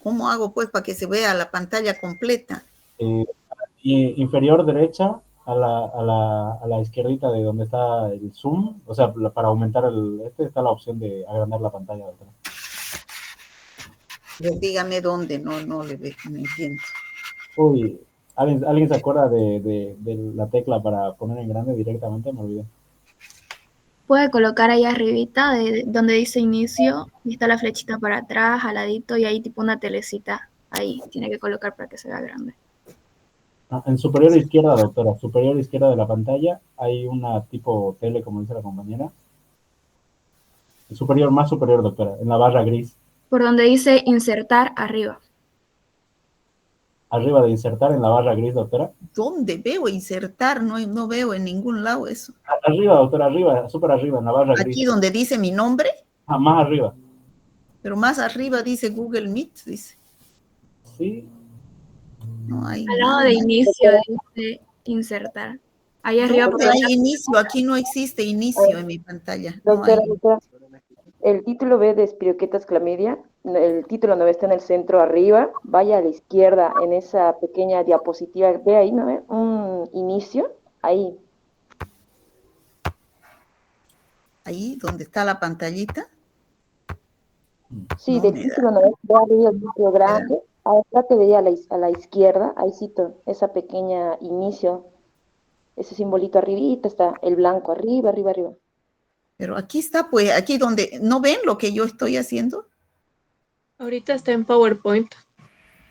¿Cómo hago pues para que se vea la pantalla completa? Inferior derecha a la izquierdita de donde está el zoom, o sea, para aumentar está la opción de agrandar la pantalla. ¿Verdad? Pues dígame dónde, no le no entiendo. Uy, ¿alguien se acuerda de la tecla para poner en grande directamente? Me olvidé. Puede colocar ahí arribita, donde dice inicio, y está la flechita para atrás, al ladito, y ahí tipo una telecita. Ahí tiene que colocar para que se vea grande. En superior izquierda, doctora, superior izquierda de la pantalla, hay una tipo tele, como dice la compañera. Superior, más superior, doctora, en la barra gris. Por donde dice insertar, arriba. Arriba de insertar, en la barra gris, doctora. ¿Dónde veo insertar? No veo en ningún lado eso. Arriba, doctora, arriba, súper arriba, en la barra gris. Aquí donde dice mi nombre. Más arriba. Pero más arriba dice Google Meet, dice. Sí. No hay Al lado nada. de inicio dice insertar. Ahí arriba. ¿Dónde hay inicio? Aquí no existe inicio en mi pantalla. No Doctora, hay. doctora, el título B de Espiroquetas clamidia, el título 9 está en el centro arriba, vaya a la izquierda en esa pequeña diapositiva, ve ahí, ¿no ve? Un inicio, ahí. Ahí donde está la pantallita. Sí, No del me título da. 9, ve arriba el título grande, ahora trate de ir a la izquierda, ahí cito, esa pequeña inicio, ese simbolito arribita está, el blanco, arriba, arriba, arriba. Pero aquí está, pues, aquí donde, ¿no ven lo que yo estoy haciendo? Ahorita está en PowerPoint.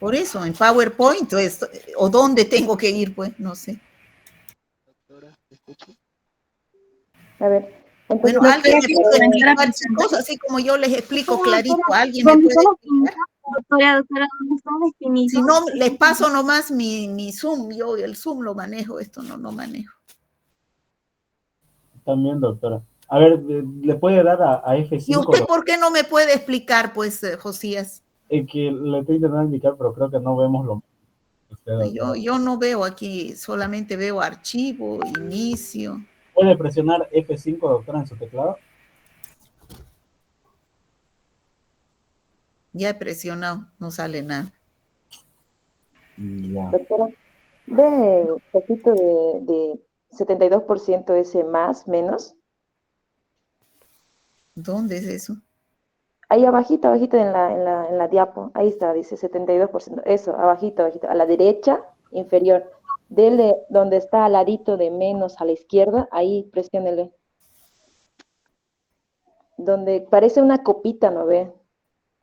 Por eso, en PowerPoint, o dónde tengo que ir, pues, no sé. A ver, entonces... Bueno, alguien me puede explicar cualquier cosa, así como yo les explico clarito, alguien me puede explicar. Doctora, ¿dónde están los pinitos? Si no, les paso nomás mi Zoom, yo el Zoom lo manejo, esto no manejo. También, doctora. A ver, ¿le puede dar a F5? ¿Y usted por qué no me puede explicar, pues, Josías? Que le estoy intentando indicar, pero creo que no vemos lo mismo. Yo no veo aquí, solamente veo archivo, inicio. ¿Puede presionar F5, doctora, en su teclado? Ya he presionado, no sale nada. Ya. Doctora, ve un poquito de 72% ese más, menos. ¿Dónde es eso? Ahí abajito, abajito en la diapo, ahí está, dice 72%. Eso, abajito, abajito, a la derecha, inferior. Dele donde está al ladito de menos a la izquierda, ahí presiónele. Donde parece una copita, ¿no ve?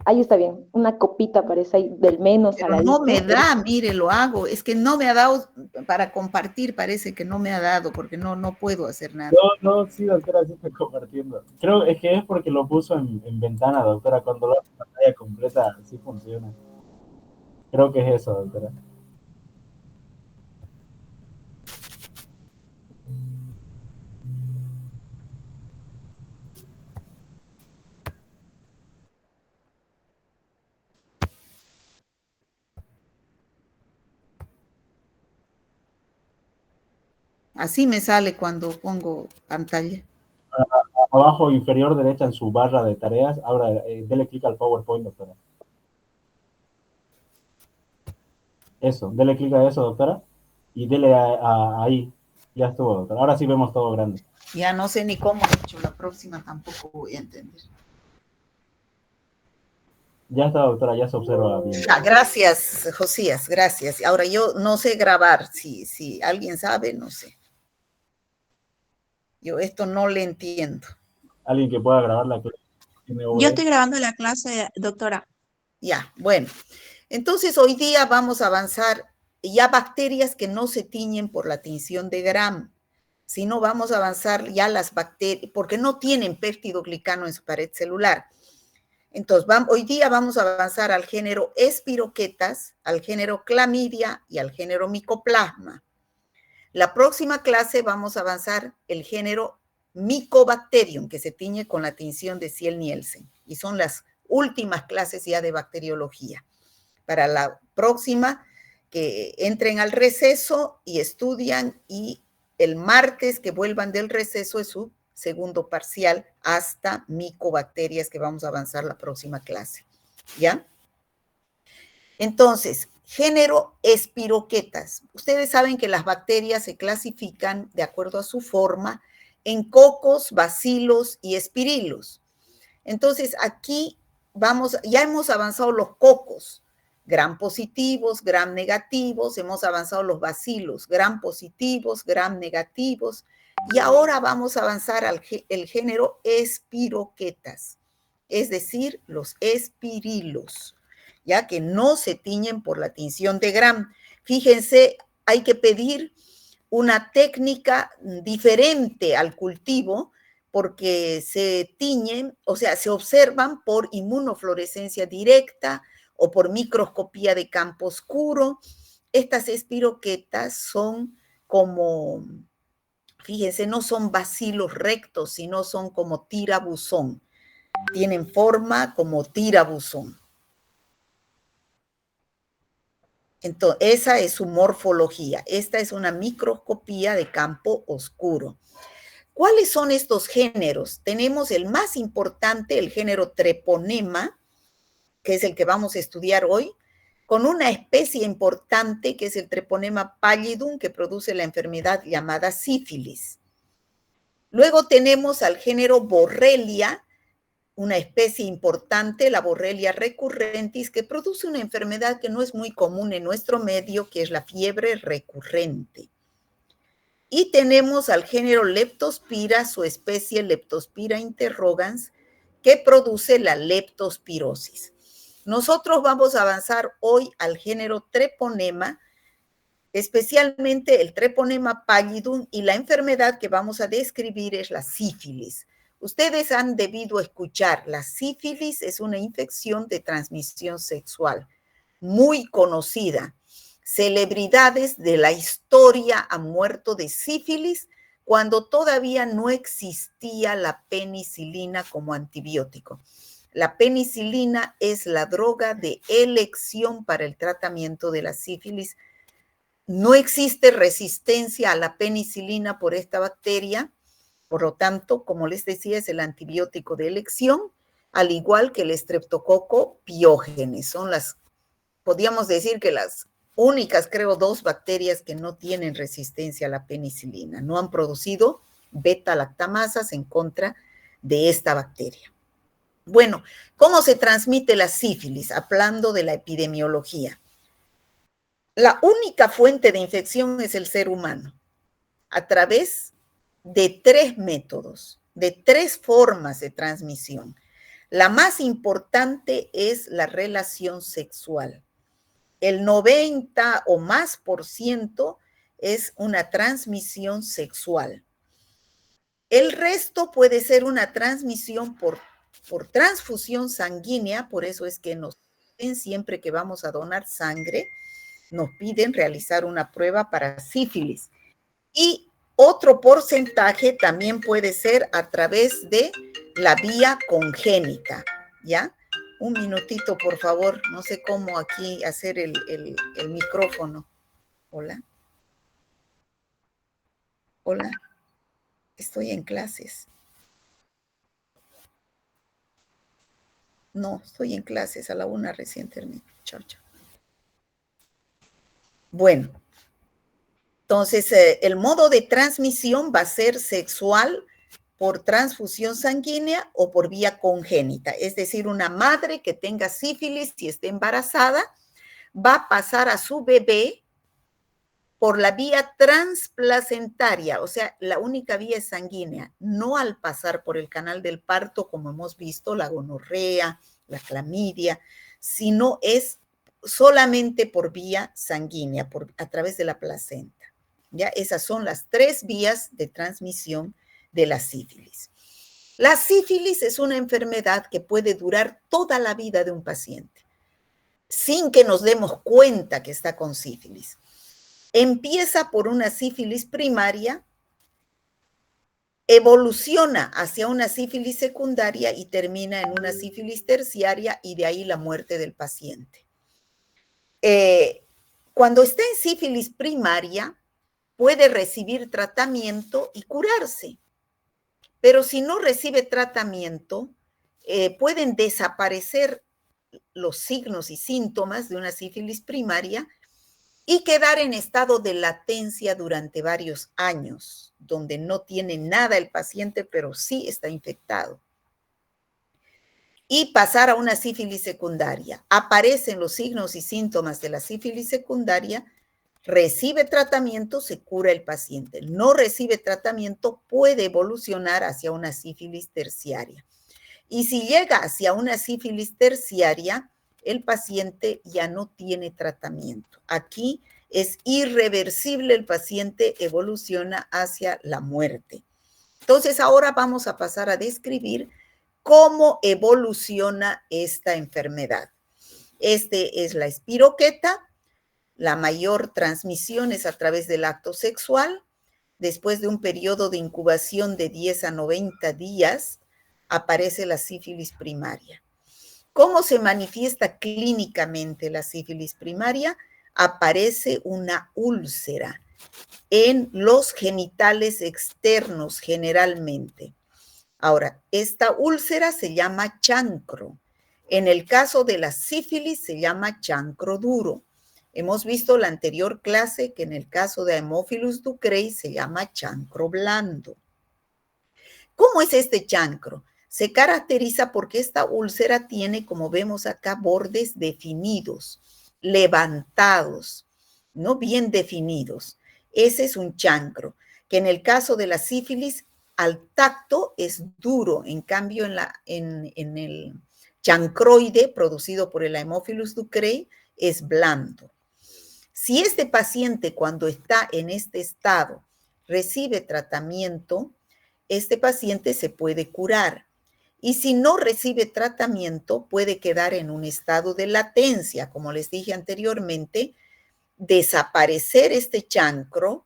Ahí está bien, una copita parece ahí del menos Pero al ladito. no me da, mire, lo hago. Es que no me ha dado para compartir, parece que no me ha dado, porque no puedo hacer nada. No, sí, doctora, sí estoy compartiendo. Creo que es porque lo puso en ventana, doctora. Cuando lo hace en pantalla completa, sí funciona. Creo que es eso, doctora. Así me sale cuando pongo pantalla. Abajo inferior derecha en su barra de tareas, ahora dele clic al PowerPoint, doctora. Eso, dele clic a eso, doctora, y dele ahí. Ya estuvo, doctora. Ahora sí vemos todo grande. Ya no sé ni cómo he hecho, la próxima tampoco voy a entender. Ya está, doctora, ya se observa bien. Gracias, Josías, gracias. Ahora yo no sé grabar, si alguien sabe, no sé. Yo esto no le entiendo. Alguien que pueda grabar la clase. Yo estoy grabando la clase, doctora. Ya, bueno. Entonces hoy día vamos a avanzar ya bacterias que no se tiñen por la tinción de Gram, sino vamos a avanzar ya las bacterias, porque no tienen péptidoglicano en su pared celular. Entonces, hoy día vamos a avanzar al género Espiroquetas, al género Clamidia y al género Mycoplasma. La próxima clase vamos a avanzar el género Mycobacterium, que se tiñe con la tinción de Ciel-Nielsen. Y son las últimas clases ya de bacteriología. Para la próxima, que entren al receso y estudian, y el martes que vuelvan del receso es su segundo parcial hasta micobacterias, que vamos a avanzar la próxima clase. ¿Ya? Entonces, género Espiroquetas. Ustedes saben que las bacterias se clasifican de acuerdo a su forma en cocos, bacilos y espirilos. Entonces, aquí ya hemos avanzado los cocos, gram positivos, gram negativos, hemos avanzado los bacilos, gram positivos, gram negativos, y ahora vamos a avanzar el género Espiroquetas, es decir, los espirilos, ya que no se tiñen por la tinción de Gram. Fíjense, hay que pedir una técnica diferente al cultivo porque se tiñen, o sea, se observan por inmunofluorescencia directa o por microscopía de campo oscuro. Estas espiroquetas son como, fíjense, no son bacilos rectos, sino son como tirabuzón. Tienen forma como tirabuzón. Entonces, esa es su morfología. Esta es una microscopía de campo oscuro. ¿Cuáles son estos géneros? Tenemos el más importante, el género Treponema, que es el que vamos a estudiar hoy, con una especie importante que es el Treponema pallidum, que produce la enfermedad llamada sífilis. Luego tenemos al género Borrelia, una especie importante, la Borrelia recurrentis, que produce una enfermedad que no es muy común en nuestro medio, que es la fiebre recurrente. Y tenemos al género Leptospira, su especie Leptospira interrogans, que produce la leptospirosis. Nosotros vamos a avanzar hoy al género Treponema, especialmente el Treponema pallidum, y la enfermedad que vamos a describir es la sífilis. Ustedes han debido escuchar, la sífilis es una infección de transmisión sexual muy conocida. Celebridades de la historia han muerto de sífilis cuando todavía no existía la penicilina como antibiótico. La penicilina es la droga de elección para el tratamiento de la sífilis. No existe resistencia a la penicilina por esta bacteria. Por lo tanto, como les decía, es el antibiótico de elección, al igual que el estreptococo piógenes. Son podríamos decir que las únicas, creo, 2 bacterias que no tienen resistencia a la penicilina. No han producido beta-lactamasas en contra de esta bacteria. Bueno, ¿cómo se transmite la sífilis? Hablando de la epidemiología. La única fuente de infección es el ser humano, a través de 3 métodos, de 3 formas de transmisión. La más importante es la relación sexual. El 90 o más % es una transmisión sexual. El resto puede ser una transmisión por transfusión sanguínea, por eso es que nos piden siempre que vamos a donar sangre, nos piden realizar una prueba para sífilis. Y otro porcentaje también puede ser a través de la vía congénita, ¿ya? Un minutito, por favor. No sé cómo aquí hacer el micrófono. Hola. Hola. Estoy en clases. No, estoy en clases. A la 1 recién termino. Chao, chao. Bueno. Entonces, el modo de transmisión va a ser sexual por transfusión sanguínea o por vía congénita. Es decir, una madre que tenga sífilis y esté embarazada va a pasar a su bebé por la vía transplacentaria, o sea, la única vía es sanguínea, no al pasar por el canal del parto, como hemos visto, la gonorrea, la clamidia, sino es solamente por vía sanguínea, a través de la placenta. ¿Ya? Esas son las 3 vías de transmisión de la sífilis. La sífilis es una enfermedad que puede durar toda la vida de un paciente, sin que nos demos cuenta que está con sífilis. Empieza por una sífilis primaria, evoluciona hacia una sífilis secundaria y termina en una sífilis terciaria, y de ahí la muerte del paciente. Cuando está en sífilis primaria, puede recibir tratamiento y curarse, pero si no recibe tratamiento, pueden desaparecer los signos y síntomas de una sífilis primaria y quedar en estado de latencia durante varios años, donde no tiene nada el paciente, pero sí está infectado. Y pasar a una sífilis secundaria. Aparecen los signos y síntomas de la sífilis secundaria, recibe tratamiento, se cura el paciente. No recibe tratamiento, puede evolucionar hacia una sífilis terciaria. Y si llega hacia una sífilis terciaria, el paciente ya no tiene tratamiento. Aquí es irreversible, el paciente evoluciona hacia la muerte. Entonces, ahora vamos a pasar a describir cómo evoluciona esta enfermedad. Este es la espiroqueta. La mayor transmisión es a través del acto sexual. Después de un periodo de incubación de 10 a 90 días, aparece la sífilis primaria. ¿Cómo se manifiesta clínicamente la sífilis primaria? Aparece una úlcera en los genitales externos generalmente. Ahora, esta úlcera se llama chancro. En el caso de la sífilis se llama chancro duro. Hemos visto la anterior clase que en el caso de Haemophilus ducreyi se llama chancro blando. ¿Cómo es este chancro? Se caracteriza porque esta úlcera tiene, como vemos acá, bordes definidos, levantados, ¿no? Bien definidos. Ese es un chancro, que en el caso de la sífilis, al tacto es duro. En cambio, en el chancroide producido por el Haemophilus ducreyi es blando. Si este paciente, cuando está en este estado, recibe tratamiento, este paciente se puede curar. Y si no recibe tratamiento, puede quedar en un estado de latencia, como les dije anteriormente, desaparecer este chancro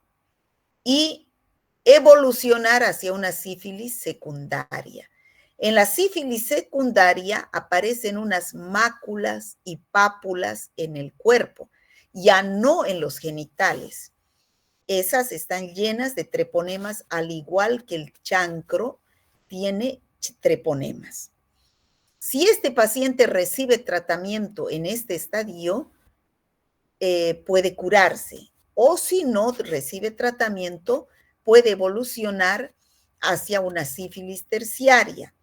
y evolucionar hacia una sífilis secundaria. En la sífilis secundaria aparecen unas máculas y pápulas en el cuerpo, ya no en los genitales. Esas están llenas de treponemas, al igual que el chancro tiene treponemas. Si este paciente recibe tratamiento en este estadio, puede curarse. O si no recibe tratamiento, puede evolucionar hacia una sífilis terciaria.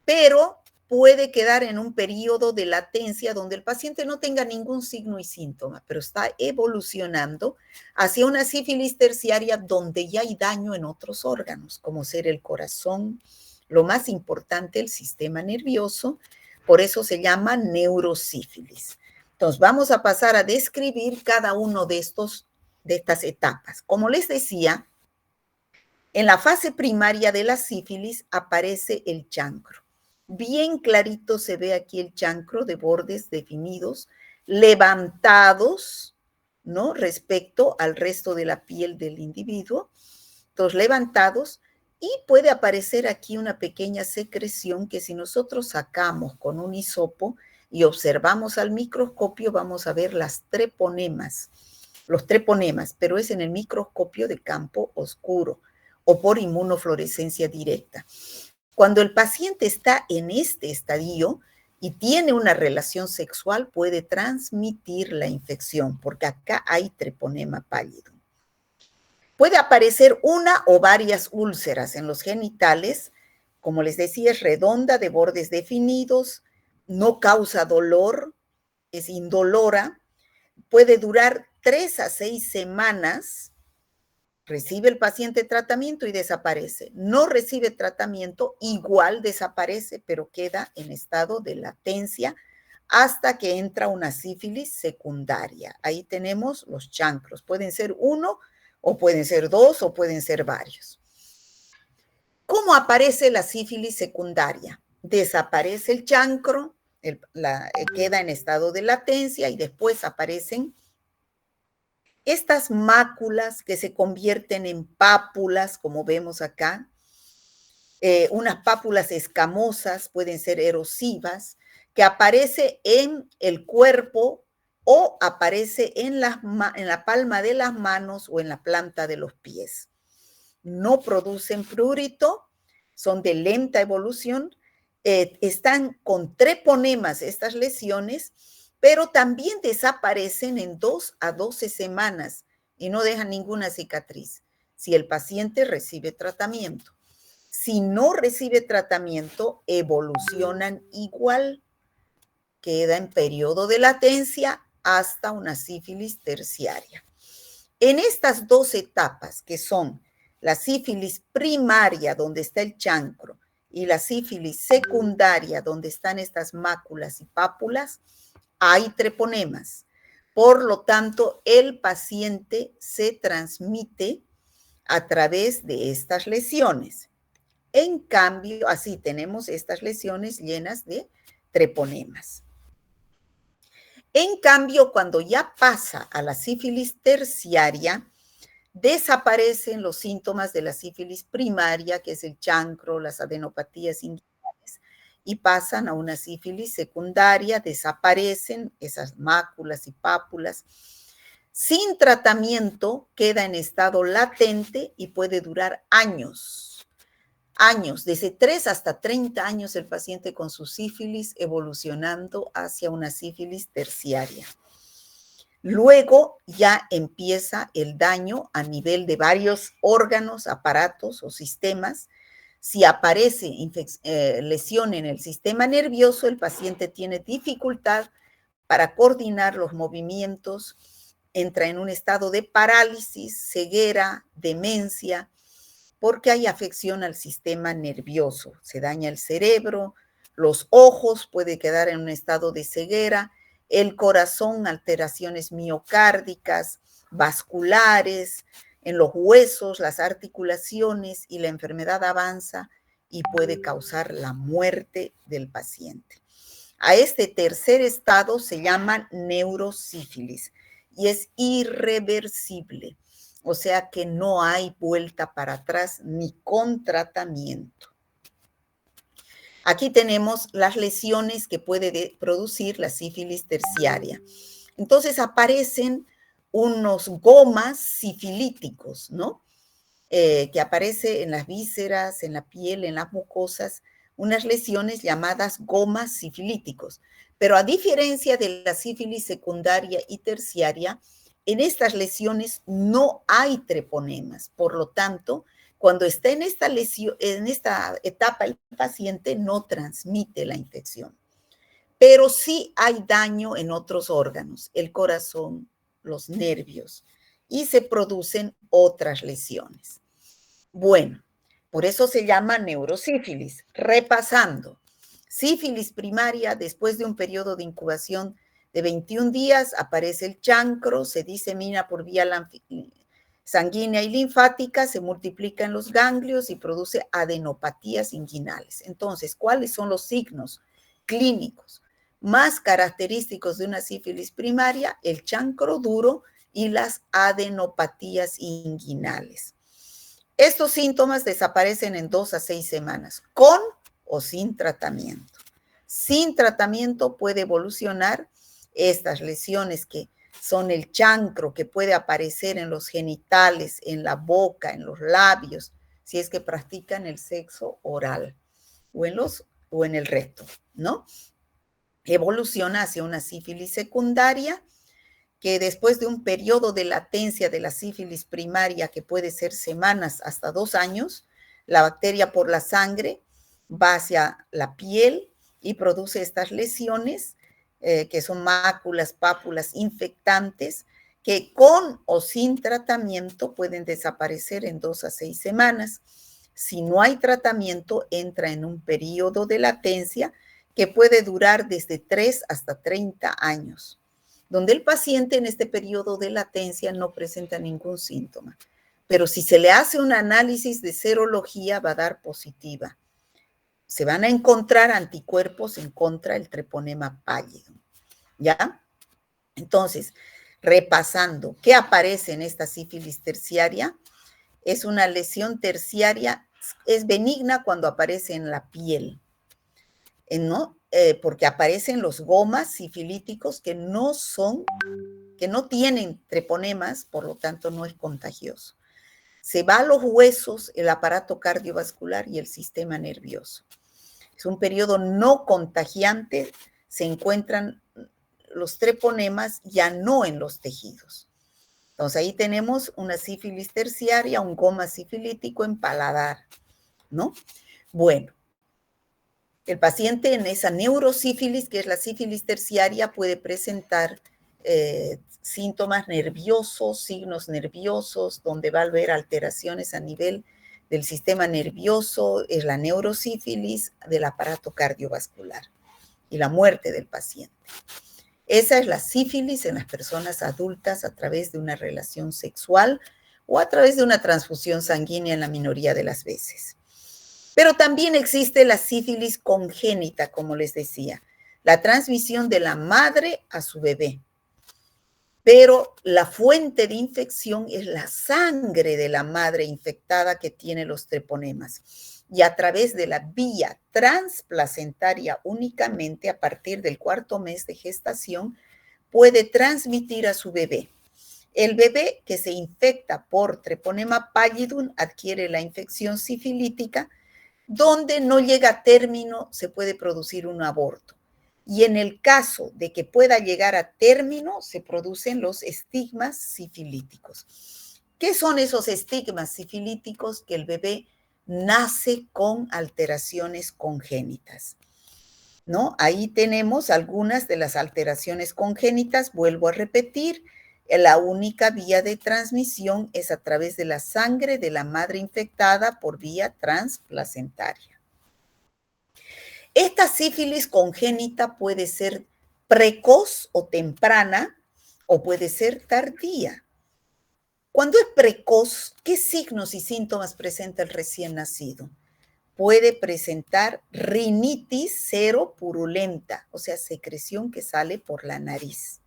Pero puede quedar en un periodo de latencia donde el paciente no tenga ningún signo y síntoma, pero está evolucionando hacia una sífilis terciaria donde ya hay daño en otros órganos, como ser el corazón, lo más importante, el sistema nervioso. Por eso se llama neurosífilis. Entonces, vamos a pasar a describir cada uno de estas etapas. Como les decía, en la fase primaria de la sífilis aparece el chancro. Bien clarito se ve aquí el chancro de bordes definidos, levantados, ¿no? Respecto al resto de la piel del individuo. Entonces, levantados, y puede aparecer aquí una pequeña secreción que si nosotros sacamos con un hisopo y observamos al microscopio, vamos a ver los treponemas, pero es en el microscopio de campo oscuro o por inmunofluorescencia directa. Cuando el paciente está en este estadio y tiene una relación sexual, puede transmitir la infección, porque acá hay treponema pálido. Puede aparecer una o varias úlceras en los genitales. Como les decía, es redonda, de bordes definidos, no causa dolor, es indolora, puede durar 3 a 6 semanas. Recibe el paciente tratamiento y desaparece. No recibe tratamiento, igual desaparece, pero queda en estado de latencia hasta que entra una sífilis secundaria. Ahí tenemos los chancros. Pueden ser uno, o pueden ser dos, o pueden ser varios. ¿Cómo aparece la sífilis secundaria? Desaparece el chancro, queda en estado de latencia y después aparecen estas máculas que se convierten en pápulas, como vemos acá, unas pápulas escamosas, pueden ser erosivas, que aparece en el cuerpo o aparece en la palma de las manos o en la planta de los pies. No producen prurito, son de lenta evolución están con treponemas estas lesiones, pero también desaparecen en 2 a 12 semanas y no dejan ninguna cicatriz si el paciente recibe tratamiento. Si no recibe tratamiento, evolucionan igual, queda en periodo de latencia hasta una sífilis terciaria. En estas 2 etapas, que son la sífilis primaria, donde está el chancro, y la sífilis secundaria, donde están estas máculas y pápulas, hay treponemas. Por lo tanto, el paciente se transmite a través de estas lesiones. En cambio, así tenemos estas lesiones llenas de treponemas. En cambio, cuando ya pasa a la sífilis terciaria, desaparecen los síntomas de la sífilis primaria, que es el chancro, las adenopatías inguinales, y pasan a una sífilis secundaria, desaparecen esas máculas y pápulas. Sin tratamiento, queda en estado latente y puede durar años. Desde 3 hasta 30 años el paciente con su sífilis evolucionando hacia una sífilis terciaria. Luego ya empieza el daño a nivel de varios órganos, aparatos o sistemas. Si aparece lesión en el sistema nervioso, el paciente tiene dificultad para coordinar los movimientos, entra en un estado de parálisis, ceguera, demencia, porque hay afección al sistema nervioso. Se daña el cerebro, los ojos, puede quedar en un estado de ceguera, el corazón, alteraciones miocárdicas, vasculares, en los huesos, las articulaciones, y la enfermedad avanza y puede causar la muerte del paciente. A este tercer estado se llama neurosífilis y es irreversible. O sea que no hay vuelta para atrás ni con tratamiento. Aquí tenemos las lesiones que puede producir la sífilis terciaria. Entonces aparecen unos gomas sifilíticos, ¿no? Que aparece en las vísceras, en la piel, en las mucosas, unas lesiones llamadas gomas sifilíticos. Pero a diferencia de la sífilis secundaria y terciaria, en estas lesiones no hay treponemas. Por lo tanto, cuando está en esta etapa, el paciente no transmite la infección. Pero sí hay daño en otros órganos, el corazón, los nervios, y se producen otras lesiones. Bueno, por eso se llama neurosífilis. Repasando, sífilis primaria, después de un periodo de incubación de 21 días, aparece el chancro, se disemina por vía sanguínea y linfática, se multiplica en los ganglios y produce adenopatías inguinales. Entonces, ¿cuáles son los signos clínicos más característicos de una sífilis primaria? El chancro duro y las adenopatías inguinales. Estos síntomas desaparecen en 2 a 6 semanas, con o sin tratamiento. Sin tratamiento puede evolucionar estas lesiones que son el chancro, que puede aparecer en los genitales, en la boca, en los labios, si es que practican el sexo oral o en el recto, ¿no? Evoluciona hacia una sífilis secundaria, que después de un periodo de latencia de la sífilis primaria, que puede ser semanas hasta 2 años, la bacteria por la sangre va hacia la piel y produce estas lesiones, que son máculas, pápulas infectantes, que con o sin tratamiento pueden desaparecer en 2 a 6 semanas. Si no hay tratamiento, entra en un periodo de latencia que puede durar desde 3 hasta 30 años, donde el paciente en este periodo de latencia no presenta ningún síntoma. Pero si se le hace un análisis de serología, va a dar positiva. Se van a encontrar anticuerpos en contra del treponema pálido, ¿ya? Entonces, repasando, ¿qué aparece en esta sífilis terciaria? Es una lesión terciaria, es benigna cuando aparece en la piel, ¿no? Porque aparecen los gomas sifilíticos que no tienen treponemas, por lo tanto no es contagioso. Se va a los huesos, el aparato cardiovascular y el sistema nervioso. Es un periodo no contagiante, se encuentran los treponemas ya no en los tejidos. Entonces ahí tenemos una sífilis terciaria, un goma sifilítico en paladar, ¿no? Bueno, el paciente en esa neurosífilis, que es la sífilis terciaria, puede presentar síntomas nerviosos, signos nerviosos, donde va a haber alteraciones a nivel del sistema nervioso, es la neurosífilis del aparato cardiovascular y la muerte del paciente. Esa es la sífilis en las personas adultas a través de una relación sexual o a través de una transfusión sanguínea en la minoría de las veces. Pero también existe la sífilis congénita, como les decía, la transmisión de la madre a su bebé. Pero la fuente de infección es la sangre de la madre infectada que tiene los treponemas. Y a través de la vía transplacentaria únicamente a partir del 4º mes de gestación puede transmitir a su bebé. El bebé que se infecta por treponema pallidum adquiere la infección sifilítica, donde no llega a término se puede producir un aborto. Y en el caso de que pueda llegar a término, se producen los estigmas sifilíticos. ¿Qué son esos estigmas sifilíticos? Que el bebé nace con alteraciones congénitas, ¿no? Ahí tenemos algunas de las alteraciones congénitas. Vuelvo a repetir, la única vía de transmisión es a través de la sangre de la madre infectada por vía transplacentaria. Esta sífilis congénita puede ser precoz o temprana o puede ser tardía. Cuando es precoz, ¿qué signos y síntomas presenta el recién nacido? Puede presentar rinitis seropurulenta, o sea, secreción que sale por la nariz.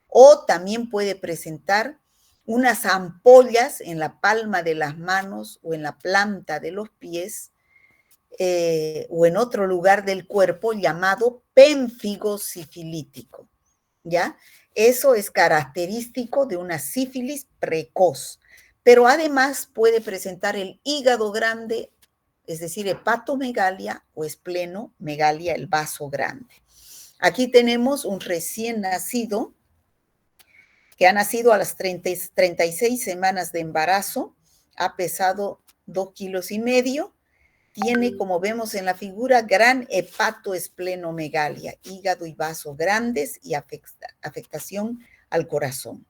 O también puede presentar unas ampollas en la palma de las manos o en la planta de los pies o en otro lugar del cuerpo llamado pénfigo sifilítico, ¿ya? Eso es característico de una sífilis precoz, pero además puede presentar el hígado grande, es decir, hepatomegalia o esplenomegalia, el vaso grande. Aquí tenemos un recién nacido que ha nacido a las 36 semanas de embarazo, ha pesado 2,5 kilos, tiene, como vemos en la figura, gran hepatoesplenomegalia, hígado y vaso grandes y afectación al corazón.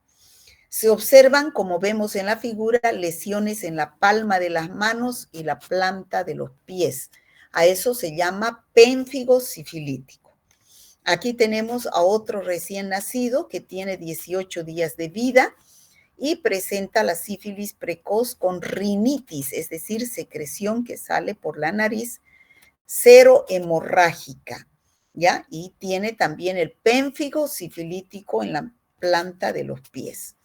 Se observan, como vemos en la figura, lesiones en la palma de las manos y la planta de los pies. A eso se llama pénfigo sifilítico. Aquí tenemos a otro recién nacido que tiene 18 días de vida y presenta la sífilis precoz con rinitis, es decir, secreción que sale por la nariz, cero hemorrágica, ¿ya? Y tiene también el pénfigo sifilítico en la planta de los pies.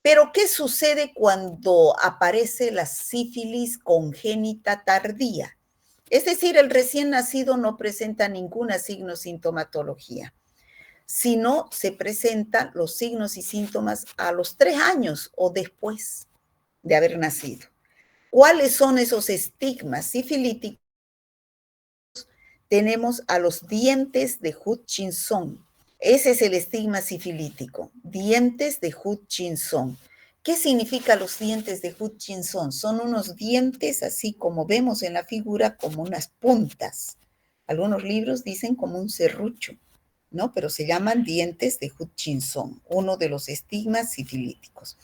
Pero, ¿qué sucede cuando aparece la sífilis congénita tardía? Es decir, el recién nacido no presenta ninguna signo sintomatología, sino se presentan los signos y síntomas a los 3 años o después de haber nacido. ¿Cuáles son esos estigmas sifilíticos? Tenemos a los dientes de Hutchinson. Ese es el estigma sifilítico, dientes de Hutchinson. ¿Qué significa los dientes de Hutchinson? Son unos dientes, así como vemos en la figura, como unas puntas. Algunos libros dicen como un serrucho, ¿no? Pero se llaman dientes de Hutchinson, uno de los estigmas sifilíticos.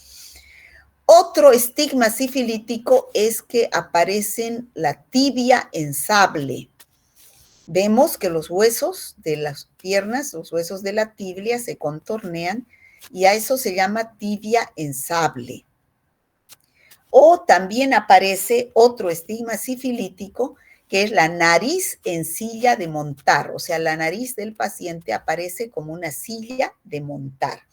Otro estigma sifilítico es que aparecen la tibia en sable. Vemos que los huesos de las piernas, los huesos de la tibia se contornean y a eso se llama tibia en sable. O también aparece otro estigma sifilítico que es la nariz en silla de montar, o sea, la nariz del paciente aparece como una silla de montar.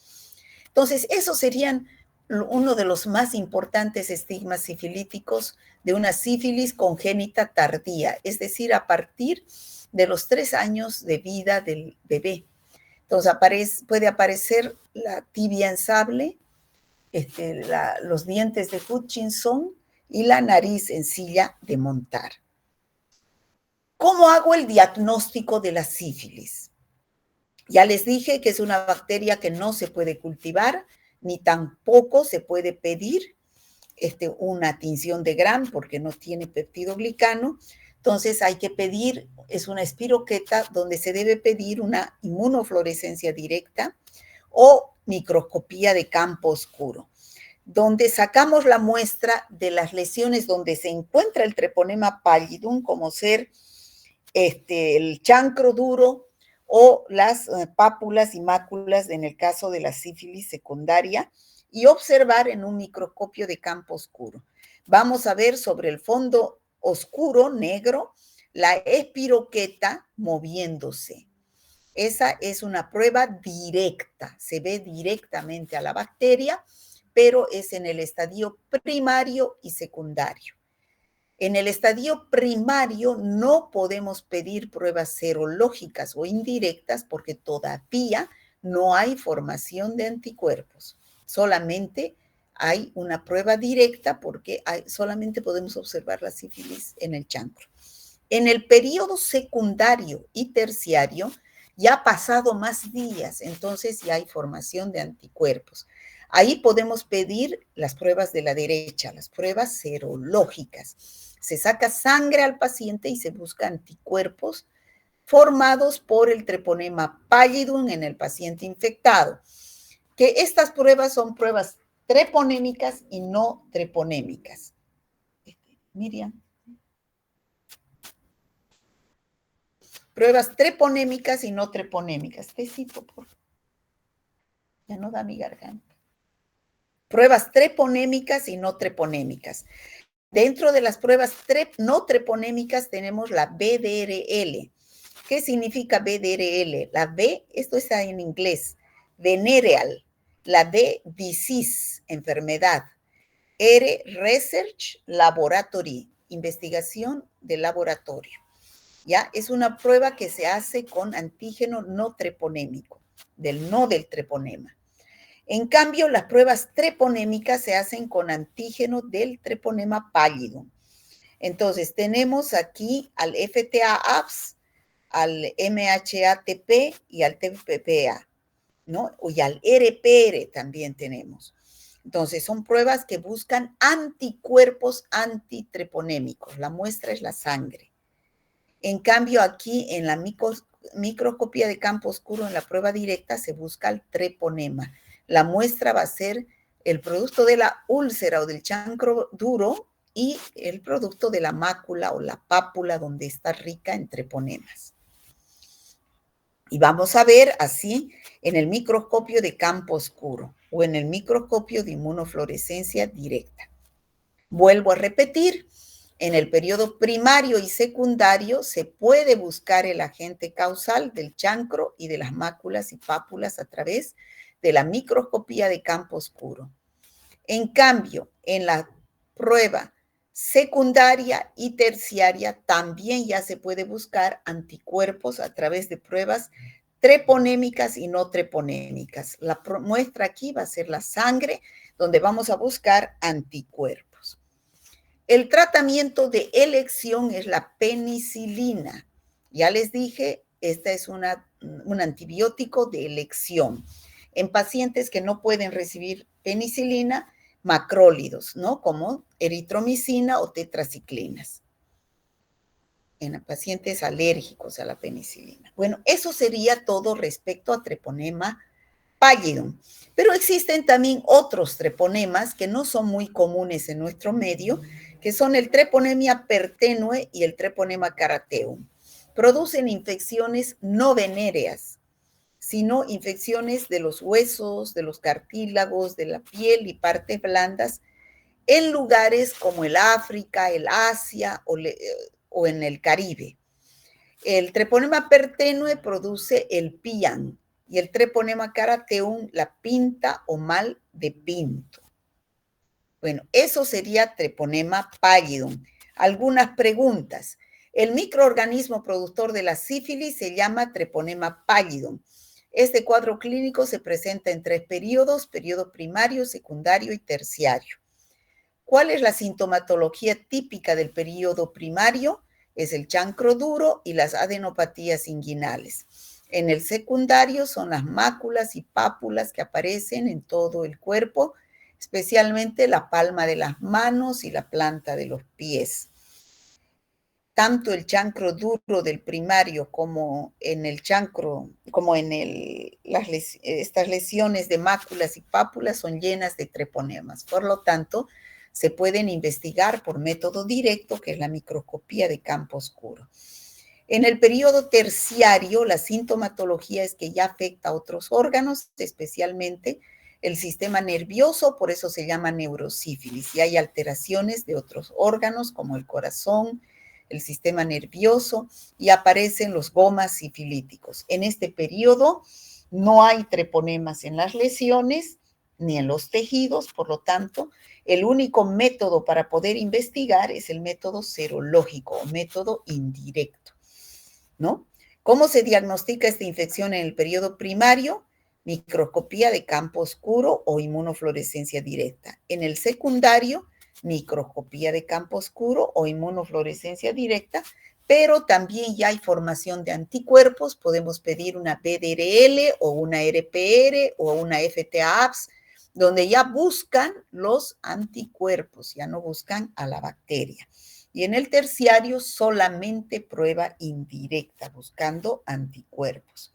Entonces, esos serían uno de los más importantes estigmas sifilíticos de una sífilis congénita tardía, es decir, a partir de los 3 años de vida del bebé. Entonces, puede aparecer la tibia en sable, los dientes de Hutchinson y la nariz en silla de montar. ¿Cómo hago el diagnóstico de la sífilis? Ya les dije que es una bacteria que no se puede cultivar, ni tampoco se puede pedir una tinción de Gram porque no tiene peptidoglicano. Entonces hay que pedir, es una espiroqueta donde se debe pedir una inmunofluorescencia directa o microscopía de campo oscuro, donde sacamos la muestra de las lesiones donde se encuentra el treponema pallidum, como ser el chancro duro o las pápulas y máculas en el caso de la sífilis secundaria, y observar en un microscopio de campo oscuro. Vamos a ver sobre el fondo oscuro, negro, la espiroqueta moviéndose. Esa es una prueba directa, se ve directamente a la bacteria, pero es en el estadio primario y secundario. En el estadio primario no podemos pedir pruebas serológicas o indirectas porque todavía no hay formación de anticuerpos. Solamente hay una prueba directa porque solamente podemos observar la sífilis en el chancro. En el periodo secundario y terciario ya ha pasado más días, entonces ya hay formación de anticuerpos. Ahí podemos pedir las pruebas de la derecha, las pruebas serológicas. Se saca sangre al paciente y se busca anticuerpos formados por el treponema pallidum en el paciente infectado. Que estas pruebas son pruebas treponémicas y no treponémicas. Miriam. Pruebas treponémicas y no treponémicas. Tecito, por favor. Ya no da mi garganta. Pruebas treponémicas y no treponémicas. Dentro de las pruebas no treponémicas tenemos la BDRL. ¿Qué significa BDRL? La B, esto está en inglés, venereal. La D, disease, enfermedad. R, research, laboratory, investigación de laboratorio. ¿Ya? Es una prueba que se hace con antígeno no treponémico, del treponema. En cambio, las pruebas treponémicas se hacen con antígeno del treponema pálido. Entonces, tenemos aquí al FTA-APS, al MHATP y al TPPA, ¿no? Y al RPR también tenemos. Entonces, son pruebas que buscan anticuerpos antitreponémicos. La muestra es la sangre. En cambio, aquí en la microscopía de campo oscuro, en la prueba directa, se busca el treponema. La muestra va a ser el producto de la úlcera o del chancro duro y el producto de la mácula o la pápula donde está rica en treponemas. Y vamos a ver así en el microscopio de campo oscuro o en el microscopio de inmunofluorescencia directa. Vuelvo a repetir, en el periodo primario y secundario se puede buscar el agente causal del chancro y de las máculas y pápulas a través de la microscopía de campo oscuro. En cambio, en la prueba secundaria y terciaria también ya se puede buscar anticuerpos a través de pruebas treponémicas y no treponémicas. La muestra aquí va a ser la sangre, donde vamos a buscar anticuerpos. El tratamiento de elección es la penicilina. Ya les dije, esta es un antibiótico de elección. En pacientes que no pueden recibir penicilina, macrólidos, ¿no? Como eritromicina o tetraciclinas. En pacientes alérgicos a la penicilina. Bueno, eso sería todo respecto a treponema pallidum. Pero existen también otros treponemas que no son muy comunes en nuestro medio, que son el treponemia pertenue y el treponema carateum. Producen infecciones no venéreas, sino infecciones de los huesos, de los cartílagos, de la piel y partes blandas, en lugares como el África, el Asia o en el Caribe. El treponema pertenue produce el pian y el treponema carateum la pinta o mal de pinto. Bueno, eso sería treponema pallidum. Algunas preguntas. El microorganismo productor de la sífilis se llama treponema pallidum. Este cuadro clínico se presenta en 3 periodos, periodo primario, secundario y terciario. ¿Cuál es la sintomatología típica del periodo primario? es el chancro duro y las adenopatías inguinales. En el secundario son las máculas y pápulas que aparecen en todo el cuerpo, especialmente la palma de las manos y la planta de los pies. Tanto el chancro duro del primario como en el chancro, como en estas lesiones de máculas y pápulas son llenas de treponemas. Por lo tanto, se pueden investigar por método directo, que es la microscopía de campo oscuro. En el periodo terciario, la sintomatología es que ya afecta a otros órganos, especialmente el sistema nervioso, por eso se llama neurosífilis, y hay alteraciones de otros órganos como el corazón, el sistema nervioso, y aparecen los gomas sifilíticos. En este periodo no hay treponemas en las lesiones ni en los tejidos, por lo tanto, el único método para poder investigar es el método serológico o método indirecto, ¿no? ¿Cómo se diagnostica esta infección en el periodo primario? Microscopía de campo oscuro o inmunofluorescencia directa. En el secundario, microscopía de campo oscuro o inmunofluorescencia directa, pero también ya hay formación de anticuerpos. Podemos pedir una PDRL o una RPR o una FTA-APS, donde ya buscan los anticuerpos, ya no buscan a la bacteria. Y en el terciario solamente prueba indirecta, buscando anticuerpos.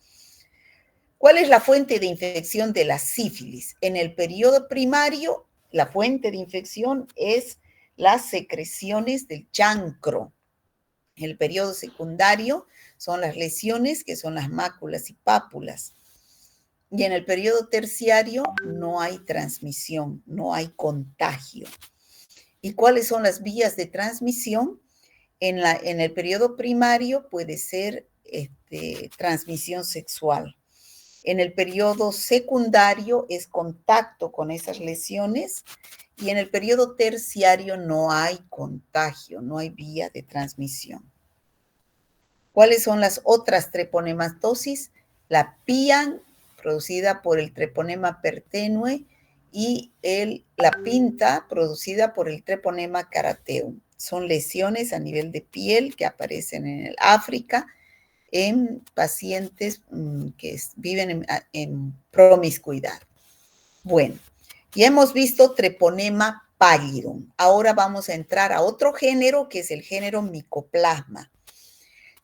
¿Cuál es la fuente de infección de la sífilis? En el periodo primario, la fuente de infección es las secreciones del chancro. En el periodo secundario son las lesiones, que son las máculas y pápulas. Y en el periodo terciario no hay transmisión, no hay contagio. ¿Y cuáles son las vías de transmisión? En el periodo primario puede ser transmisión sexual. En el periodo secundario es contacto con esas lesiones y en el periodo terciario no hay contagio, no hay vía de transmisión. ¿Cuáles son las otras treponematosis? La PIAN, producida por el treponema pertenue, y la pinta, producida por el treponema carateum. Son lesiones a nivel de piel que aparecen en el África en pacientes que viven en promiscuidad. Bueno, ya hemos visto treponema pallidum. Ahora vamos a entrar a otro género, que es el género Mycoplasma.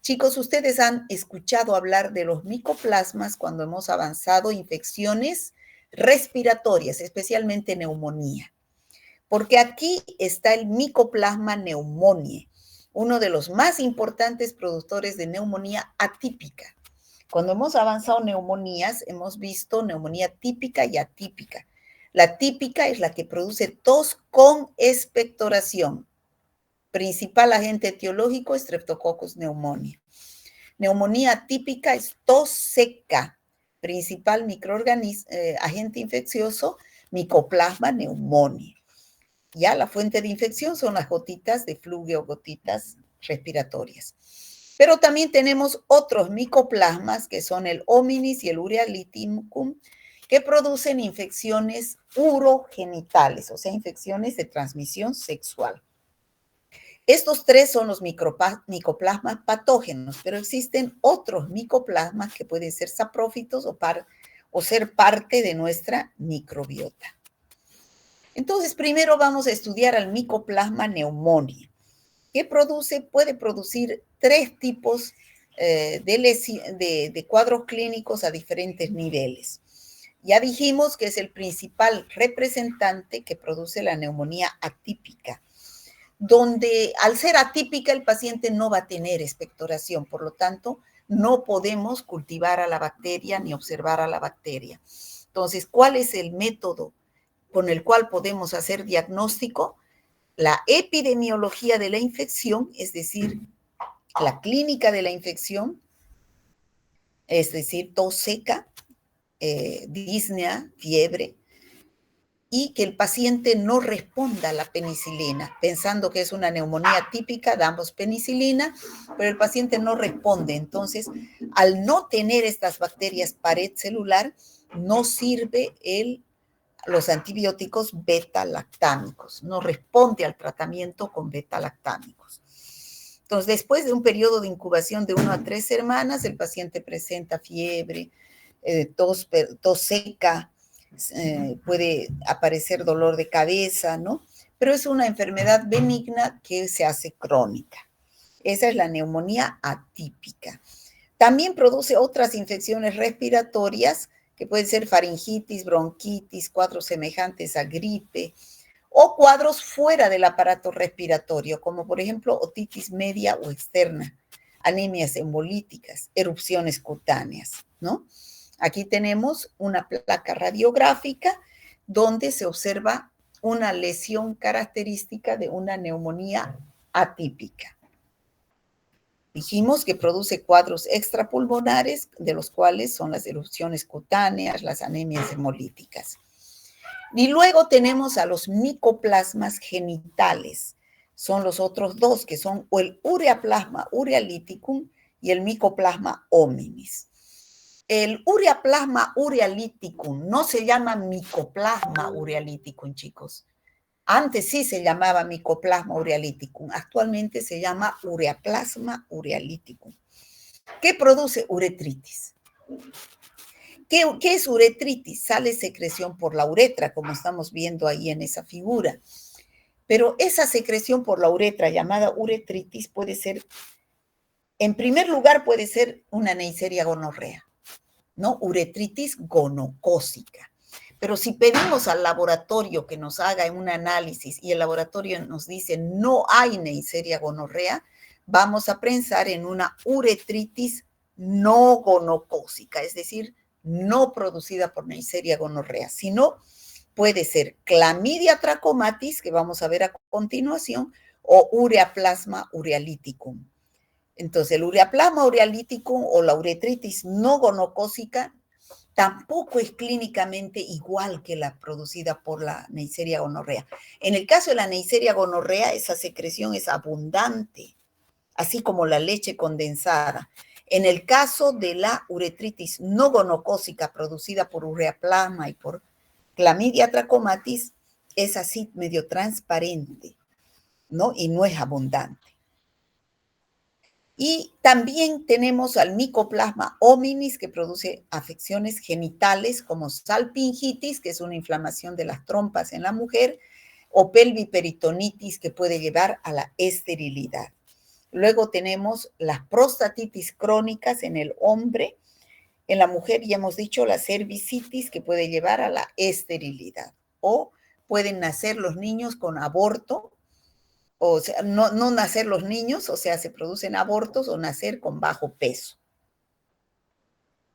Chicos, ustedes han escuchado hablar de los micoplasmas cuando hemos avanzado infecciones respiratorias, especialmente neumonía. Porque aquí está el Mycoplasma pneumoniae, uno de los más importantes productores de neumonía atípica. Cuando hemos avanzado neumonías, hemos visto neumonía típica y atípica. La típica es la que produce tos con expectoración. Principal agente etiológico, Streptococcus pneumoniae. Neumonía atípica es tos seca. Principal agente infeccioso, Mycoplasma pneumoniae. Ya la fuente de infección son las gotitas de flúgeo, gotitas respiratorias. Pero también tenemos otros micoplasmas, que son el hominis y el urea litimicum, que producen infecciones urogenitales, o sea, infecciones de transmisión sexual. Estos tres son los micoplasmas patógenos, pero existen otros micoplasmas que pueden ser saprófitos o ser parte de nuestra microbiota. Entonces, primero vamos a estudiar al Mycoplasma pneumoniae, que puede producir tres tipos de cuadros clínicos a diferentes niveles. Ya dijimos que es el principal representante que produce la neumonía atípica, donde al ser atípica el paciente no va a tener expectoración, por lo tanto, no podemos cultivar a la bacteria ni observar a la bacteria. Entonces, ¿cuál es el método con el cual podemos hacer diagnóstico? La epidemiología de la infección, es decir, la clínica de la infección, es decir, tos seca, disnea, fiebre, y que el paciente no responda a la penicilina. Pensando que es una neumonía típica, damos penicilina, pero el paciente no responde. Entonces, al no tener estas bacterias pared celular, no sirve los antibióticos beta-lactámicos, no responde al tratamiento con beta-lactámicos. Entonces, después de un periodo de incubación de 1 a 3 semanas, el paciente presenta fiebre, tos seca, puede aparecer dolor de cabeza, ¿no? Pero es una enfermedad benigna que se hace crónica. Esa es la neumonía atípica. También produce otras infecciones respiratorias, que pueden ser faringitis, bronquitis, cuadros semejantes a gripe, o cuadros fuera del aparato respiratorio, como por ejemplo otitis media o externa, anemias hemolíticas, erupciones cutáneas, ¿no? Aquí tenemos una placa radiográfica donde se observa una lesión característica de una neumonía atípica. Dijimos que produce cuadros extrapulmonares, de los cuales son las erupciones cutáneas, las anemias hemolíticas. Y luego tenemos a los micoplasmas genitales. Son los otros dos, que son el ureaplasma urealyticum y el micoplasma hominis. El ureaplasma urealyticum no se llama micoplasma urealyticum, chicos. Antes sí se llamaba micoplasma urealyticum, actualmente se llama ureaplasma urealyticum. ¿Qué produce uretritis? ¿Qué es uretritis? Sale secreción por la uretra, como estamos viendo ahí en esa figura. Pero esa secreción por la uretra llamada uretritis puede ser, en primer lugar, puede ser una Neisseria gonorrea, ¿no? Uretritis gonocócica. Pero si pedimos al laboratorio que nos haga un análisis y el laboratorio nos dice no hay Neisseria gonorrea, vamos a pensar en una uretritis no gonocócica, es decir, no producida por Neisseria gonorrea, sino puede ser Clamidia trachomatis, que vamos a ver a continuación, o Ureaplasma urealyticum. Entonces, el Ureaplasma urealyticum o la uretritis no gonocócica tampoco es clínicamente igual que la producida por la Neisseria gonorrea. En el caso de la Neisseria gonorrea, esa secreción es abundante, así como la leche condensada. En el caso de la uretritis no gonocócica producida por ureaplasma y por Clamidia trachomatis, es así medio transparente, ¿no? Y no es abundante. Y también tenemos al micoplasma hominis, que produce afecciones genitales como salpingitis, que es una inflamación de las trompas en la mujer, o pelviperitonitis, que puede llevar a la esterilidad. Luego tenemos las prostatitis crónicas en el hombre. En la mujer ya hemos dicho la cervicitis, que puede llevar a la esterilidad. O pueden nacer los niños con aborto, o sea, no nacer los niños, o sea, se producen abortos, o nacer con bajo peso.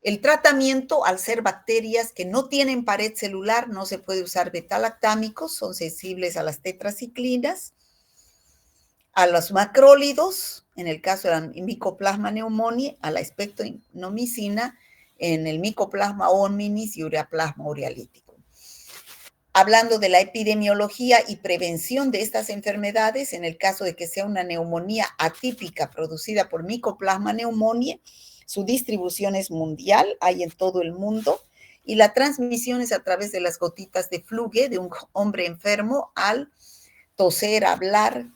El tratamiento, al ser bacterias que no tienen pared celular, no se puede usar betalactámicos, son sensibles a las tetraciclinas, a los macrólidos, en el caso de la Mycoplasma pneumoniae, a la espectronimicina, en el Mycoplasma hominis y Ureaplasma urealyticum. Hablando de la epidemiología y prevención de estas enfermedades, en el caso de que sea una neumonía atípica producida por Mycoplasma pneumoniae, su distribución es mundial, hay en todo el mundo, y la transmisión es a través de las gotitas de fluge de un hombre enfermo al toser, hablar.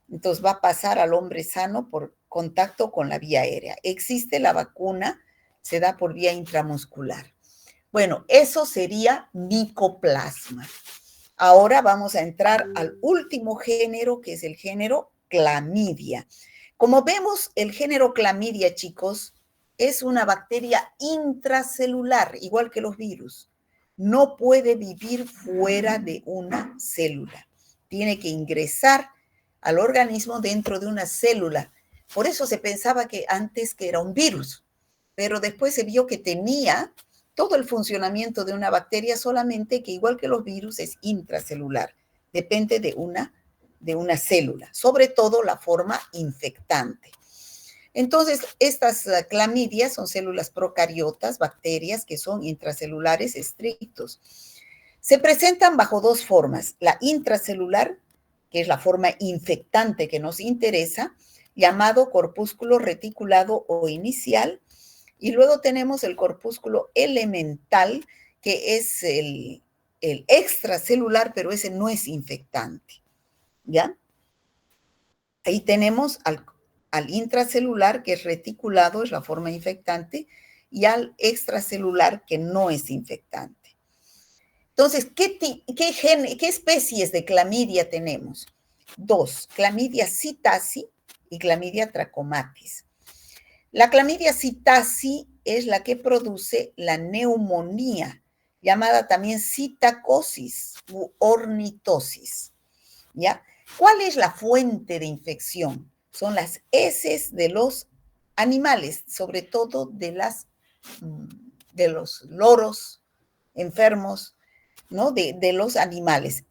Entonces va a pasar al hombre sano por contacto con la vía aérea. Existe la vacuna, se da por vía intramuscular. Bueno, eso sería micoplasma. Ahora vamos a entrar al último género, que es el género clamidia. Como vemos, el género clamidia, chicos, es una bacteria intracelular, igual que los virus. No puede vivir fuera de una célula. Tiene que ingresar al organismo dentro de una célula. Por eso se pensaba que antes que era un virus, pero después se vio que tenía todo el funcionamiento de una bacteria, solamente que igual que los virus es intracelular, depende de una célula, sobre todo la forma infectante. Entonces, estas clamidias son células procariotas, bacterias que son intracelulares estrictos. Se presentan bajo dos formas, la intracelular, que es la forma infectante que nos interesa, llamado corpúsculo reticulado o inicial, y luego tenemos el corpúsculo elemental, que es el extracelular, pero ese no es infectante, ¿ya? Ahí tenemos al intracelular, que es reticulado, es la forma infectante, y al extracelular, que no es infectante. Entonces, ¿qué especies de clamidia tenemos? 2, clamidia psittacea y clamidia trachomatis. La clamidia psittacea es la que produce la neumonía, llamada también citacosis u ornitosis, ¿ya? ¿Cuál es la fuente de infección? Son las heces de los animales, sobre todo de los loros enfermos, ¿no? De los animales.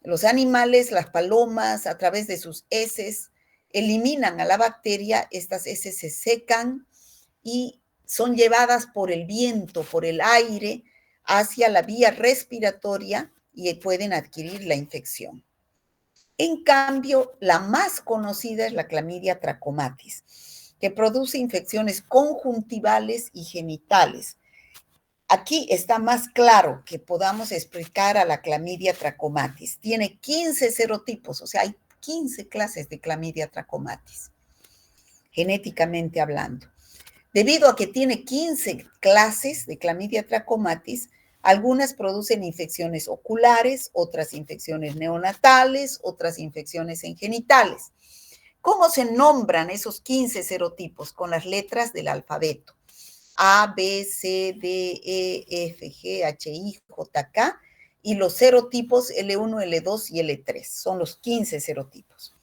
Los animales, las palomas, a través de sus heces, eliminan a la bacteria, estas heces se secan y son llevadas por el viento, por el aire, hacia la vía respiratoria y pueden adquirir la infección. En cambio, la más conocida es la clamidia trachomatis, que produce infecciones conjuntivales y genitales. Aquí está más claro que podamos explicar a la clamidia trachomatis. Tiene 15 serotipos, o sea, hay 15 clases de clamidia trachomatis, genéticamente hablando. Debido a que tiene 15 clases de clamidia trachomatis, algunas producen infecciones oculares, otras infecciones neonatales, otras infecciones en genitales. ¿Cómo se nombran esos 15 serotipos? Con las letras del alfabeto. A, B, C, D, E, F, G, H, I, J, K, y los serotipos L1, L2 y L3. Son los 15 serotipos.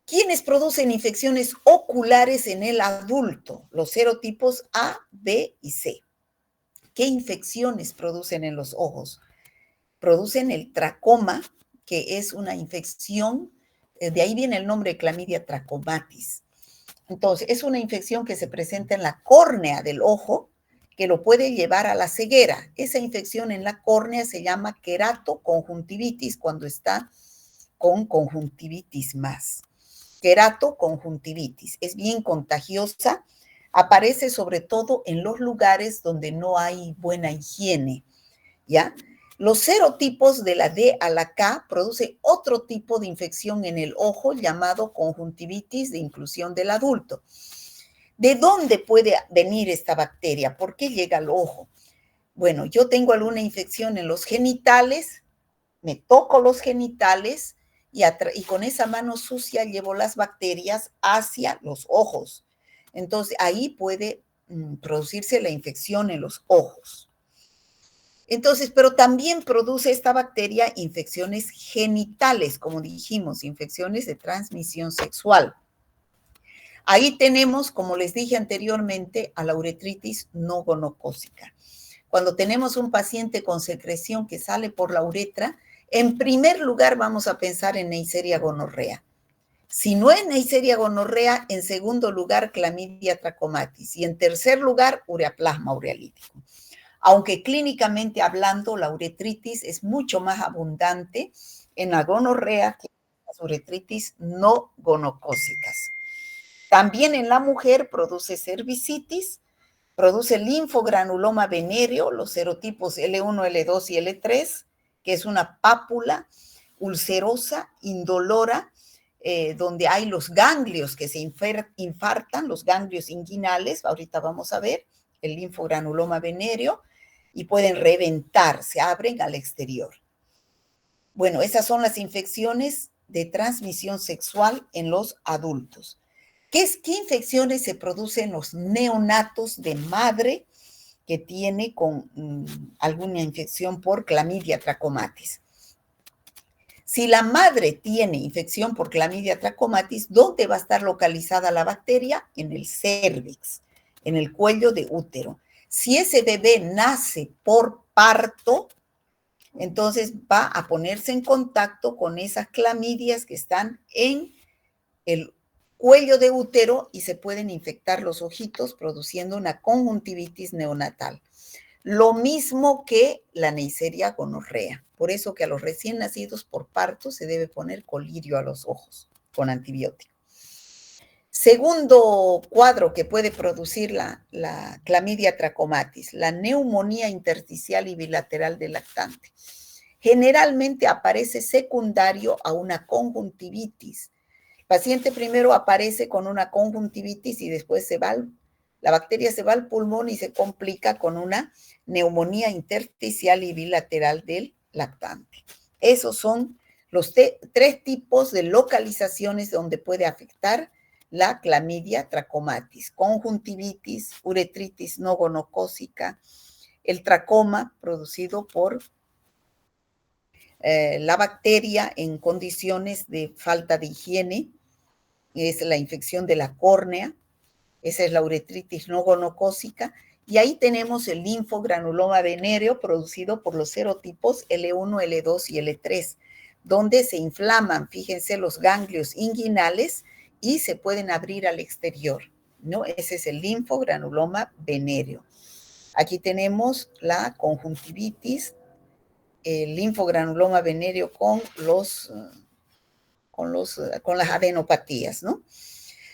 ¿Quiénes producen infecciones oculares en el adulto? Los serotipos A, B y C. ¿Qué infecciones producen en los ojos? Producen el tracoma, que es una infección, de ahí viene el nombre de clamidia trachomatis. Entonces, es una infección que se presenta en la córnea del ojo, que lo puede llevar a la ceguera. Esa infección en la córnea se llama queratoconjuntivitis cuando está con conjuntivitis más. Queratoconjuntivitis es bien contagiosa, aparece sobre todo en los lugares donde no hay buena higiene, ¿ya? Los serotipos de la D a la K producen otro tipo de infección en el ojo llamado conjuntivitis de inclusión del adulto. ¿De dónde puede venir esta bacteria? ¿Por qué llega al ojo? Bueno, yo tengo alguna infección en los genitales, me toco los genitales y con esa mano sucia llevo las bacterias hacia los ojos. Entonces, ahí puede producirse la infección en los ojos. Entonces, pero también produce esta bacteria infecciones genitales, como dijimos, infecciones de transmisión sexual. Ahí tenemos, como les dije anteriormente, a la uretritis no gonocócica. Cuando tenemos un paciente con secreción que sale por la uretra, en primer lugar vamos a pensar en Neisseria gonorrea. Si no es Neisseria gonorrea, en segundo lugar clamidia trachomatis y en tercer lugar ureaplasma urealítico. Aunque clínicamente hablando la uretritis es mucho más abundante en la gonorrea que en las uretritis no gonocócicas. También en la mujer produce cervicitis, produce linfogranuloma venéreo, los serotipos L1, L2 y L3, que es una pápula ulcerosa, indolora, donde hay los ganglios que se infartan, los ganglios inguinales, ahorita vamos a ver, el linfogranuloma venéreo, y pueden reventar, se abren al exterior. Bueno, esas son las infecciones de transmisión sexual en los adultos. ¿Qué infecciones se producen en los neonatos de madre que tiene con alguna infección por clamidia trachomatis? Si la madre tiene infección por clamidia trachomatis, ¿dónde va a estar localizada la bacteria? En el cérvix, en el cuello de útero. Si ese bebé nace por parto, entonces va a ponerse en contacto con esas clamidias que están en el cuello de útero y se pueden infectar los ojitos produciendo una conjuntivitis neonatal. Lo mismo que la Neisseria gonorrea. Por eso que a los recién nacidos por parto se debe poner colirio a los ojos con antibiótico. Segundo cuadro que puede producir la clamidia trachomatis, la neumonía intersticial y bilateral del lactante. Generalmente aparece secundario a una conjuntivitis. Paciente primero aparece con una conjuntivitis y después la bacteria se va al pulmón y se complica con una neumonía intersticial y bilateral del lactante. Esos son los 3 tipos de localizaciones donde puede afectar la clamidia trachomatis: conjuntivitis, uretritis no gonocócica, el tracoma producido por la bacteria en condiciones de falta de higiene, es la infección de la córnea, esa es la uretritis no gonocócica, y ahí tenemos el linfogranuloma venéreo producido por los serotipos L1, L2 y L3, donde se inflaman, fíjense, los ganglios inguinales y se pueden abrir al exterior, ¿no? Ese es el linfogranuloma venéreo. Aquí tenemos la conjuntivitis, el linfogranuloma venéreo con las adenopatías, ¿no?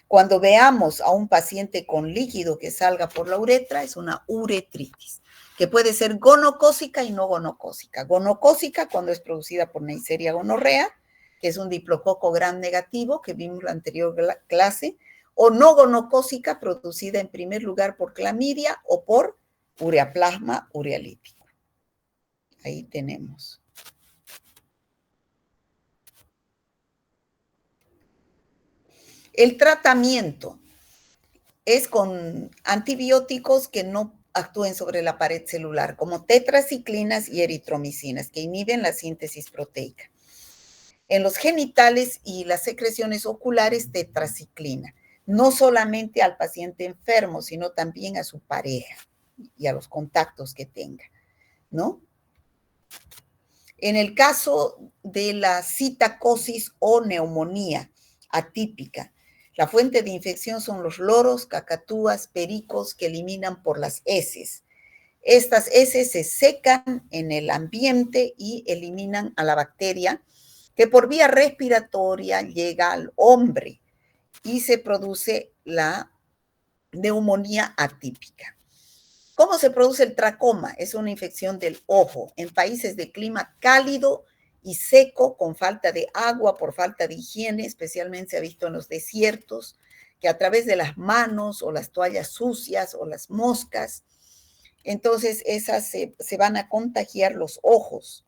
Cuando veamos a un paciente con líquido que salga por la uretra, es una uretritis, que puede ser gonocócica y no gonocócica. Gonocócica cuando es producida por Neisseria gonorrea, que es un diplococo gram negativo, que vimos en la anterior clase, o no gonocócica, producida en primer lugar por clamidia o por ureaplasma urealítico. Ahí tenemos. El tratamiento es con antibióticos que no actúen sobre la pared celular, como tetraciclinas y eritromicinas, que inhiben la síntesis proteica. En los genitales y las secreciones oculares, tetraciclina, no solamente al paciente enfermo, sino también a su pareja y a los contactos que tenga, ¿no? En el caso de la citacosis o neumonía atípica, la fuente de infección son los loros, cacatúas, pericos que eliminan por las heces. Estas heces se secan en el ambiente y eliminan a la bacteria que por vía respiratoria llega al hombre y se produce la neumonía atípica. ¿Cómo se produce el tracoma? Es una infección del ojo en países de clima cálido y seco, con falta de agua, por falta de higiene, especialmente se ha visto en los desiertos, que a través de las manos o las toallas sucias o las moscas, entonces esas se van a contagiar los ojos,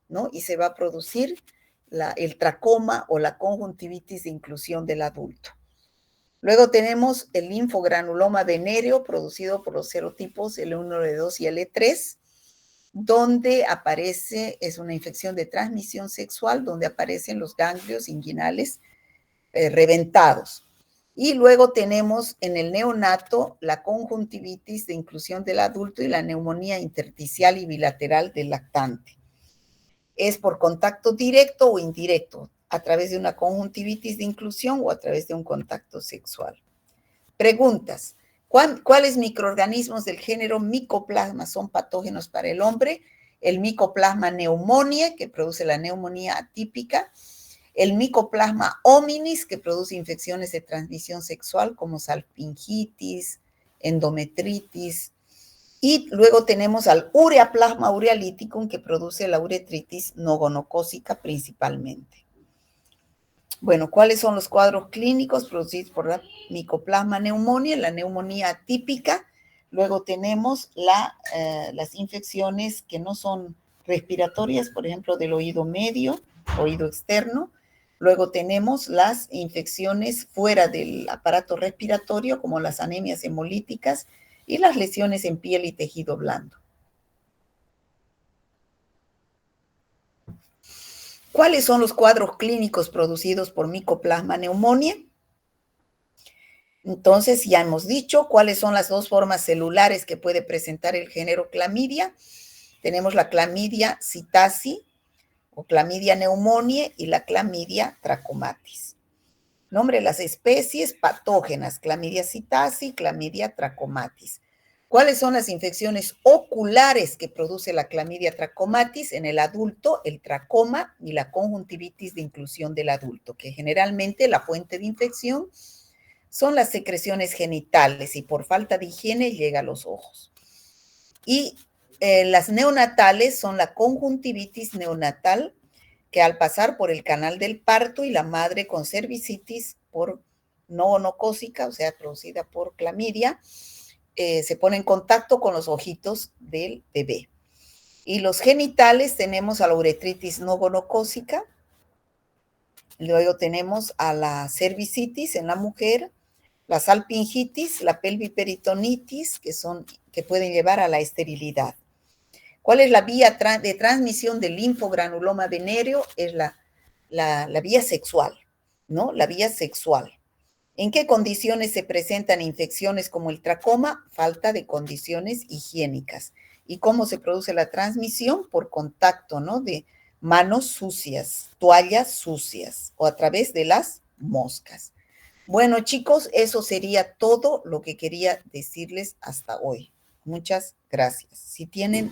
¿no? Y se va a producir el tracoma o la conjuntivitis de inclusión del adulto. Luego tenemos el linfogranuloma venéreo producido por los serotipos L1, L2 y L3, donde aparece, es una infección de transmisión sexual, donde aparecen los ganglios inguinales reventados. Y luego tenemos en el neonato la conjuntivitis de inclusión del adulto y la neumonía intersticial y bilateral del lactante. Es por contacto directo o indirecto, a través de una conjuntivitis de inclusión o a través de un contacto sexual. Preguntas. ¿Cuáles microorganismos del género Mycoplasma son patógenos para el hombre? El Mycoplasma pneumoniae, que produce la neumonía atípica. El Mycoplasma hominis, que produce infecciones de transmisión sexual como salpingitis, endometritis. Y luego tenemos al Ureaplasma urealyticum, que produce la uretritis no gonocócica principalmente. Bueno, ¿cuáles son los cuadros clínicos producidos por la Mycoplasma pneumoniae? La neumonía atípica. Luego tenemos las infecciones que no son respiratorias, por ejemplo, del oído medio, oído externo. Luego tenemos las infecciones fuera del aparato respiratorio, como las anemias hemolíticas y las lesiones en piel y tejido blando. ¿Cuáles son los cuadros clínicos producidos por Mycoplasma pneumoniae? Entonces, ya hemos dicho cuáles son las 2 formas celulares que puede presentar el género clamidia. Tenemos la clamidia psittaci o clamidia pneumoniae y la clamidia trachomatis. Nombre de las especies patógenas: clamidia psittaci, clamidia trachomatis. ¿Cuáles son las infecciones oculares que produce la clamidia trachomatis en el adulto? El tracoma y la conjuntivitis de inclusión del adulto, que generalmente la fuente de infección son las secreciones genitales y por falta de higiene llega a los ojos. Y las neonatales son la conjuntivitis neonatal, que al pasar por el canal del parto y la madre con cervicitis por no gonocócica, o sea, producida por clamidia, se pone en contacto con los ojitos del bebé. Y los genitales tenemos a la uretritis no gonocócica, luego tenemos a la cervicitis en la mujer, la salpingitis, la pelviperitonitis, que pueden llevar a la esterilidad. ¿Cuál es la vía de transmisión del linfogranuloma venéreo? Es la vía sexual, ¿no? La vía sexual. ¿En qué condiciones se presentan infecciones como el tracoma? Falta de condiciones higiénicas. ¿Y cómo se produce la transmisión? Por contacto, ¿no? De manos sucias, toallas sucias o a través de las moscas. Bueno, chicos, eso sería todo lo que quería decirles hasta hoy. Muchas gracias. Si tienen